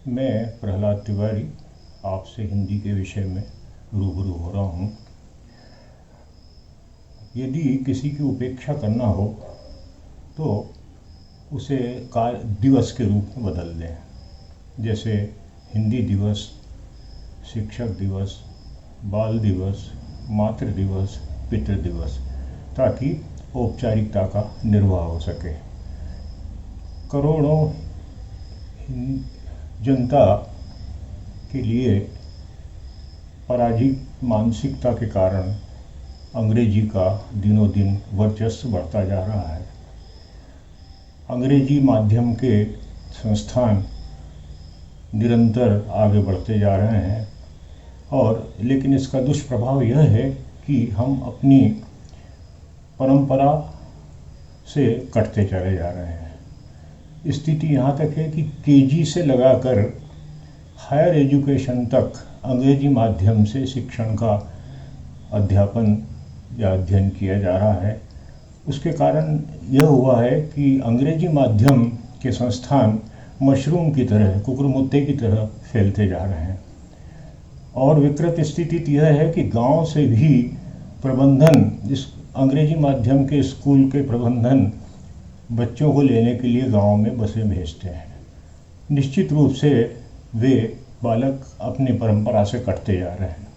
मैं प्रहलाद तिवारी आपसे हिंदी के विषय में रूबरू हो रहा हूँ। यदि किसी की उपेक्षा करना हो तो उसे दिवस के रूप में बदल दें, जैसे हिंदी दिवस, शिक्षक दिवस, बाल दिवस, मातृ दिवस, पितृ दिवस, ताकि औपचारिकता का निर्वाह हो सके। करोड़ों जनता के लिए पराजित मानसिकता के कारण अंग्रेजी का दिनों दिन वर्चस्व बढ़ता जा रहा है। अंग्रेजी माध्यम के संस्थान निरंतर आगे बढ़ते जा रहे हैं और लेकिन इसका दुष्प्रभाव यह है कि हम अपनी परंपरा से कटते चले जा रहे हैं। स्थिति यहाँ तक है कि केजी से लगाकर हायर एजुकेशन तक अंग्रेजी माध्यम से शिक्षण का अध्यापन या अध्ययन किया जा रहा है। उसके कारण यह हुआ है कि अंग्रेजी माध्यम के संस्थान मशरूम की तरह, कुकुरमुत्ते की तरह फैलते जा रहे हैं। और विकृत स्थिति यह है कि गांव से भी प्रबंधन, इस अंग्रेजी माध्यम के स्कूल के प्रबंधन बच्चों को लेने के लिए गांव में बसें भेजते हैं। निश्चित रूप से वे बालक अपनी परंपरा से कटते जा रहे हैं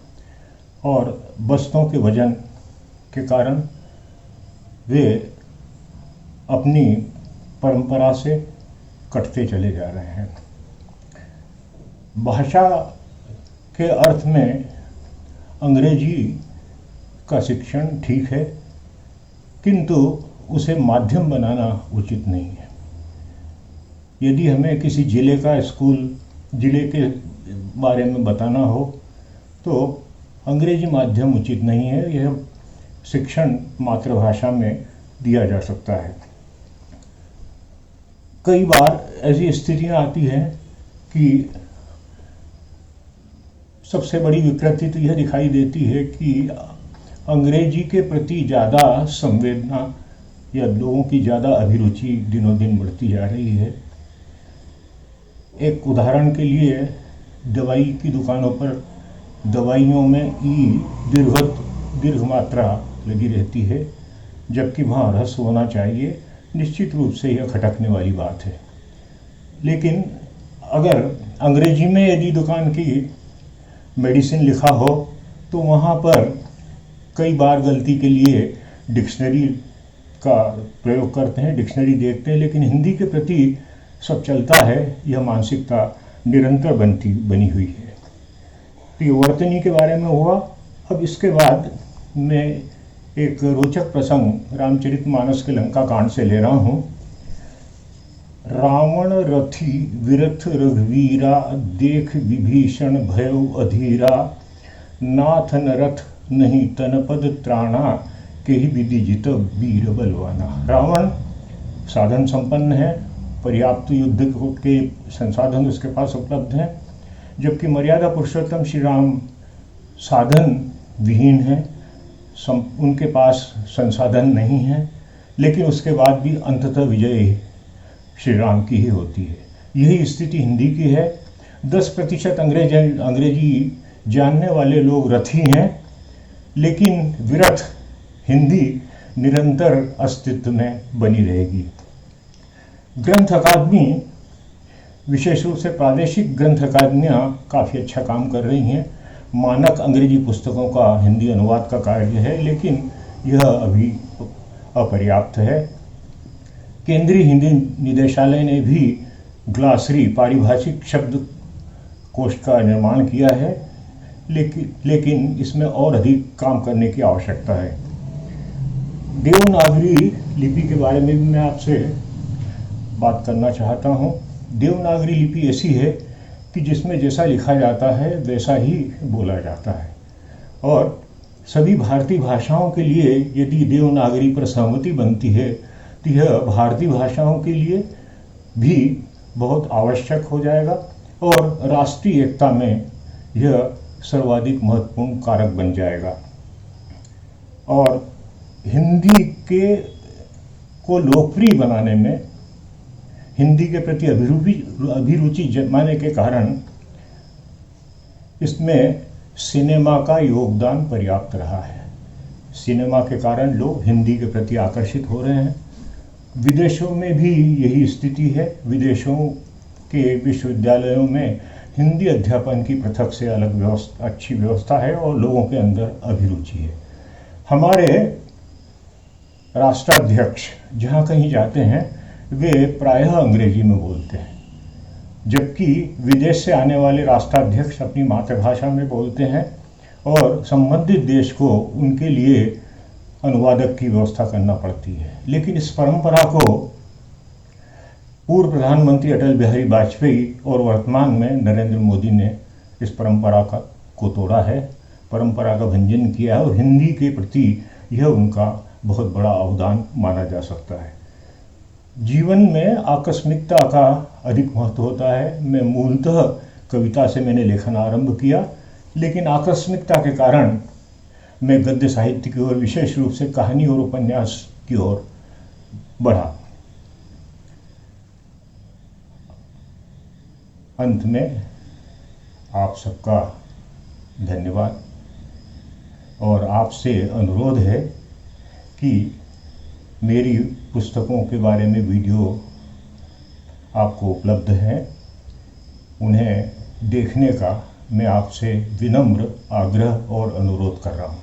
और बस्तों के वजन के कारण वे अपनी परंपरा से कटते चले जा रहे हैं। भाषा के अर्थ में अंग्रेजी का शिक्षण ठीक है, किंतु उसे माध्यम बनाना उचित नहीं है। यदि हमें किसी जिले का स्कूल, जिले के बारे में बताना हो तो अंग्रेजी माध्यम उचित नहीं है। यह शिक्षण मातृभाषा में दिया जा सकता है। कई बार ऐसी स्थितियां आती हैं कि सबसे बड़ी विकृति तो यह दिखाई देती है कि अंग्रेजी के प्रति ज़्यादा संवेदना या लोगों की ज़्यादा अभिरुचि दिनों दिन बढ़ती जा रही है। एक उदाहरण के लिए, दवाई की दुकानों पर दवाइयों में दीर्घ मात्रा लगी रहती है, जबकि वहाँ ह्रस्व होना चाहिए। निश्चित रूप से यह खटकने वाली बात है। लेकिन अगर अंग्रेजी में यदि दुकान की मेडिसिन लिखा हो तो वहाँ पर कई बार गलती के लिए डिक्शनरी का प्रयोग करते हैं, डिक्शनरी देखते हैं, लेकिन हिंदी के प्रति सब चलता है। यह मानसिकता निरंतर बनी हुई है। तो ये वर्तनी के बारे में हुआ। अब इसके बाद मैं एक रोचक प्रसंग रामचरितमानस के लंका कांड से ले रहा हूँ। रावण रथी विरथ रघुवीरा, देख विभीषण भयउ अधीरा, नाथ न रथ नहीं तनपद त्राणा, के ही विधि जित वीर बलवाना। रावण साधन संपन्न है, पर्याप्त युद्ध के संसाधन उसके पास उपलब्ध हैं, जबकि मर्यादा पुरुषोत्तम श्री राम साधन विहीन है, उनके पास संसाधन नहीं है, लेकिन उसके बाद भी अंततः विजय श्री राम की ही होती है। यही स्थिति हिंदी की है। 10% अंग्रेजी जानने वाले लोग रथी हैं, लेकिन विरथ हिंदी निरंतर अस्तित्व में बनी रहेगी। ग्रंथ अकादमी, विशेष रूप से प्रादेशिक ग्रंथ अकादमियाँ काफ़ी अच्छा काम कर रही हैं। मानक अंग्रेजी पुस्तकों का हिंदी अनुवाद का कार्य है, लेकिन यह अभी अपर्याप्त है। केंद्रीय हिंदी निदेशालय ने भी ग्लासरी, पारिभाषिक शब्द कोश का निर्माण किया है, लेकिन इसमें और अधिक काम करने की आवश्यकता है। देवनागरी लिपि के बारे में भी मैं आपसे बात करना चाहता हूँ। देवनागरी लिपि ऐसी है कि जिसमें जैसा लिखा जाता है वैसा ही बोला जाता है, और सभी भारतीय भाषाओं के लिए यदि देवनागरी पर सहमति बनती है तो यह भारतीय भाषाओं के लिए भी बहुत आवश्यक हो जाएगा और राष्ट्रीय एकता में यह सर्वाधिक महत्वपूर्ण कारक बन जाएगा। और हिंदी को लोकप्रिय बनाने में हिंदी के प्रति अभिरुचि जमाने के कारण इसमें सिनेमा का योगदान पर्याप्त रहा है। सिनेमा के कारण लोग हिंदी के प्रति आकर्षित हो रहे हैं। विदेशों में भी यही स्थिति है। विदेशों के विश्वविद्यालयों में हिंदी अध्यापन की पृथक से अलग अच्छी व्यवस्था है और लोगों के अंदर अभिरुचि है। हमारे राष्ट्राध्यक्ष जहाँ कहीं जाते हैं वे प्रायः अंग्रेजी में बोलते हैं, जबकि विदेश से आने वाले राष्ट्राध्यक्ष अपनी मातृभाषा में बोलते हैं और संबंधित देश को उनके लिए अनुवादक की व्यवस्था करना पड़ती है। लेकिन इस परंपरा को पूर्व प्रधानमंत्री अटल बिहारी वाजपेयी और वर्तमान में नरेंद्र मोदी ने इस परंपरा को तोड़ा है, परंपरा का भंजन किया है और हिंदी के प्रति यह उनका बहुत बड़ा अवदान माना जा सकता है। जीवन में आकस्मिकता का अधिक महत्व होता है। मैं मूलतः कविता से मैंने लेखन आरंभ किया, लेकिन आकस्मिकता के कारण मैं गद्य साहित्य की ओर, विशेष रूप से कहानी और उपन्यास की ओर बढ़ा। अंत में आप सबका धन्यवाद और आपसे अनुरोध है कि मेरी पुस्तकों के बारे में वीडियो आपको उपलब्ध हैं, उन्हें देखने का मैं आपसे विनम्र आग्रह और अनुरोध कर रहा हूँ।